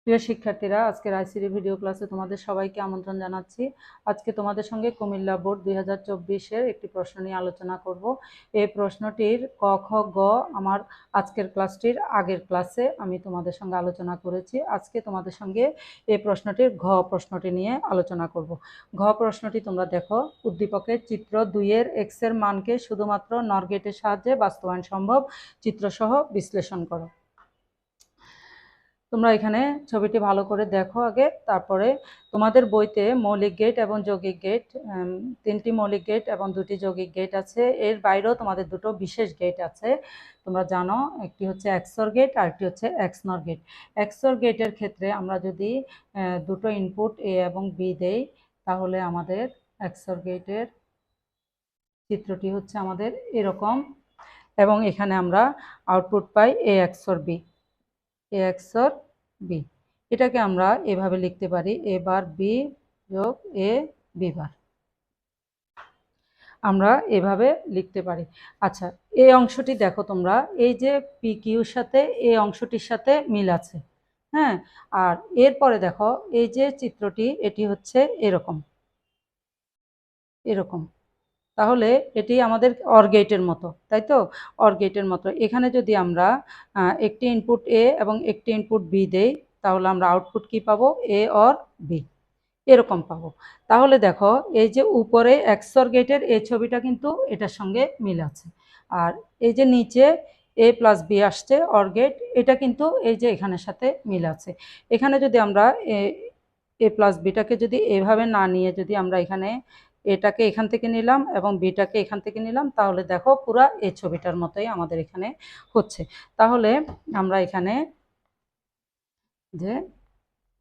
প্রিয় শিক্ষার্থীরা, আজকের আইসিটি ভিডিও ক্লাসে তোমাদের সবাইকে আমন্ত্রণ জানাচ্ছি। আজকে তোমাদের সঙ্গে কুমিল্লা বোর্ড 2024-এর একটি প্রশ্ন নিয়ে আলোচনা করব। এই প্রশ্নটির ক, খ, গ আমার আজকের ক্লাসটির আগের ক্লাসে আমি তোমাদের সঙ্গে আলোচনা করেছি। আজকে তোমাদের সঙ্গে এই প্রশ্নটির ঘ প্রশ্নটি নিয়ে আলোচনা করব। ঘ প্রশ্নটি তোমরা দেখো, উদ্দীপকের চিত্র 2-এর এক্সের মানকে শুধুমাত্র নর গেটের সাহায্যে বাস্তবায়ন সম্ভব, চিত্রসহ বিশ্লেষণ করো। তোমরা এখানে ছবিটি ভালো করে দেখো আগে, তারপরে তোমাদের বইতে মৌলিক গেট এবং যৌগিক গেট, 3টি মৌলিক গেট এবং 2টি যৌগিক গেট আছে। এর বাইরেও তোমাদের 2টো বিশেষ গেট আছে, তোমরা জানো। একটি হচ্ছে এক্সঅর গেট আর একটি হচ্ছে এক্সনর গেট। এক্সঅর গেটের ক্ষেত্রে আমরা যদি 2টো ইনপুট এ এবং বি দেই, তাহলে আমাদের এক্সঅর গেটের চিত্রটি হচ্ছে আমাদের এরকম, এবং এখানে আমরা আউটপুট পাই এ এক্সঅর বি। এ এক্সঅর বি, এটাকে আমরা এভাবে লিখতে পারি, এ বার বি যোগ এ বি বার, আমরা এভাবে লিখতে পারি। আচ্ছা, এই অংশটি দেখো তোমরা, এই যে পি কিউর সাথে এই অংশটির সাথে মিল আছে, হ্যাঁ। আর এরপরে দেখো, এই যে চিত্রটি, এটি হচ্ছে এরকম এরকম, তাহলে এটি আমাদের অর গেটের মতো, তাই তো? অর গেটের মতো। এখানে যদি আমরা একটি ইনপুট এ এবং একটি ইনপুট বি দেই, তাহলে আমরা আউটপুট কি পাবো? এ অর বি, এরকম পাবো। তাহলে দেখো, এই যে উপরে এক্সঅর গেটের এই ছবিটা কিন্তু এটার সঙ্গে মিল আছে, আর এই যে নিচে এ প্লাস বি আসছে অর গেট, এটা কিন্তু এই যে এখানের সাথে মিল আছে। এখানে যদি আমরা এ প্লাস বিটাকে যদি এভাবে না নিয়ে যদি আমরা এখানে এটাকে এখান থেকে নিলাম এবং বিটাকে এখান থেকে নিলাম, তাহলে দেখো পুরা এই ছবিটার মতোই আমাদের এখানে হচ্ছে। তাহলে আমরা এখানে যে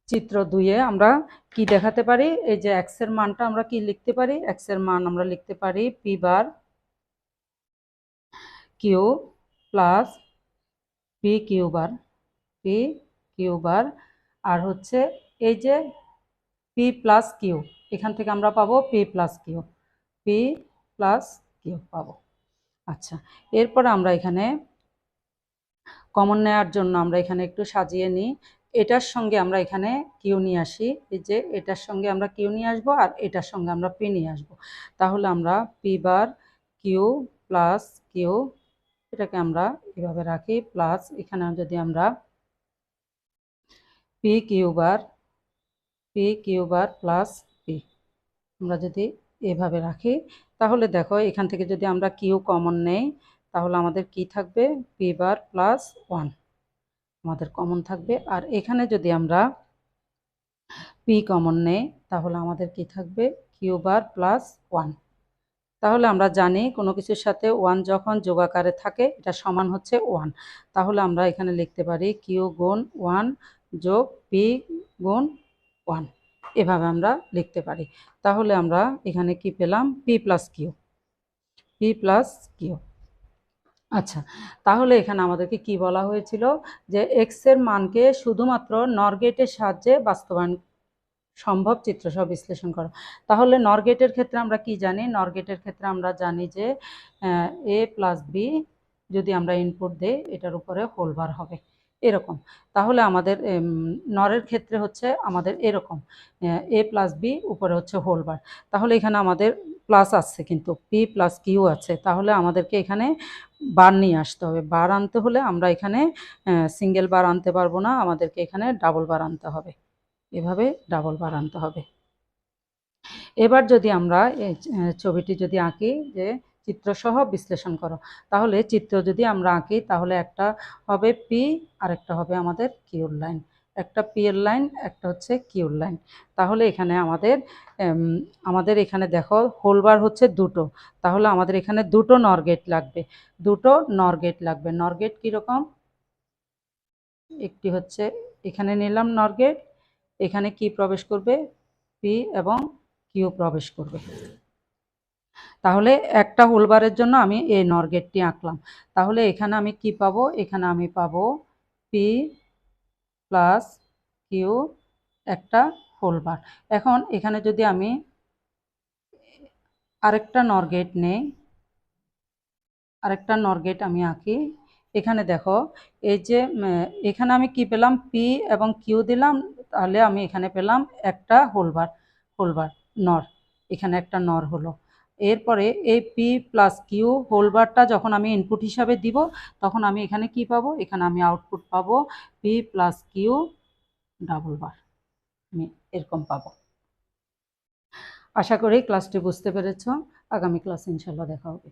চিত্র 2-এ আমরা কি দেখাতে পারি? এই যে এক্স এর মানটা আমরা কি লিখতে পারি? এক্স এর মান আমরা লিখতে পারি P bar Q plus P Q bar, P Q bar, আর হচ্ছে এই যে পি প্লাস কিউ, এখান থেকে আমরা পাবো P plus Q, P plus Q পাবো। আচ্ছা, এরপর আমরা এখানে কমন নেওয়ার জন্য আমরা এখানে একটু সাজিয়ে নিই। এটার সঙ্গে আমরা এখানে কিউ নিয়ে আসি, এই যে এটার সঙ্গে আমরা কিউ নিয়ে আসবো আর এটার সঙ্গে আমরা পি নিয়ে আসবো। তাহলে আমরা P bar Q plus Q, এটাকে আমরা এভাবে রাখি, প্লাস এখানে যদি আমরা P Q bar plus P আমরা যদি এভাবে রাখি, তাহলে দেখো এখান থেকে যদি আমরা কিউ কমন নেই, তাহলে আমাদের কি থাকবে? পি বার প্লাস 1 আমাদের কমন থাকবে। আর এখানে যদি আমরা পি কমন নেই, তাহলে আমাদের কি থাকবে? Q bar plus 1। তাহলে আমরা জানি কোনো কিছুর সাথে 1 যখন যোগাকারে থাকে, এটা সমান হচ্ছে 1। তাহলে আমরা এখানে লিখতে পারি কিউ গুণ 1 যোগ পি গুণ 1, এভাবে আমরা লিখতে পারি। তাহলে আমরা এখানে কি পেলাম? P plus Q, P plus Q. আচ্ছা, তাহলে এখানে আমাদেরকে কি বলা হয়েছিল? যে এক্স এর মানকে শুধুমাত্র নর গেটের সাহায্যে বাস্তবায়ন সম্ভব, চিত্রসহ বিশ্লেষণ করো। তাহলে নর গেটের ক্ষেত্রে আমরা কি জানি? নর গেটের ক্ষেত্রে আমরা জানি যে এ প্লাস বি যদি আমরা ইনপুট দেই, এটার উপরে হোল বার হবে এরকম। তাহলে আমাদের নরের ক্ষেত্রে হচ্ছে আমাদের এরকম, এ প্লাস বি উপরে হচ্ছে হোল বার। তাহলে এখানে আমাদের প্লাস আসছে কিন্তু পি প্লাস কিউ আছে, তাহলে আমাদেরকে এখানে বার নিয়ে আসতে হবে। বার আনতে হলে আমরা এখানে সিঙ্গেল বার আনতে পারবো না, আমাদেরকে এখানে ডাবল বার আনতে হবে, এভাবে ডাবল বার আনতে হবে। এবার যদি আমরা এই ছবিটি যদি আঁকি, যে চিত্রসহ বিশ্লেষণ করো, তাহলে চিত্র যদি আমরা আঁকি, তাহলে একটা হবে পি আর একটা হবে আমাদের কিউর লাইন, একটা পি এর লাইন, একটা হচ্ছে কিউর লাইন। তাহলে এখানে আমাদের এখানে দেখো হোলবার হচ্ছে 2টো, তাহলে আমাদের এখানে 2টো নর গেট লাগবে, 2টো নর গেট লাগবে। নর গেট কীরকম? একটি হচ্ছে এখানে নিলাম নর গেট, এখানে কি প্রবেশ করবে? পি এবং কিউ প্রবেশ করবে। তাহলে একটা হোলবারের জন্য আমি এই নর গেটটি আঁকলাম। তাহলে এখানে আমি কি পাবো? এখানে আমি পাবো পি প্লাস কিউ, একটা হোলবার। এখন এখানে যদি আমি আরেকটা নর গেট নেই, আরেকটা নর গেট আমি আঁকি, এখানে দেখো এই যে এখানে আমি কি পেলাম, পি এবং কিউ দিলাম, তাহলে আমি এখানে পেলাম একটা হোলবার নর, এখানে একটা নর হলো। এরপরে এই পি প্লাস কিউ হোলবারটা যখন আমি ইনপুট হিসাবে দিব, তখন আমি এখানে কি পাবো, এখানে আমি আউটপুট পাবো P plus Q double bar, আমি এরকম পাবো। আশা করি ক্লাসটি বুঝতে পেরেছ। আগামী ক্লাসে ইনশাল্লাহ দেখা হবে।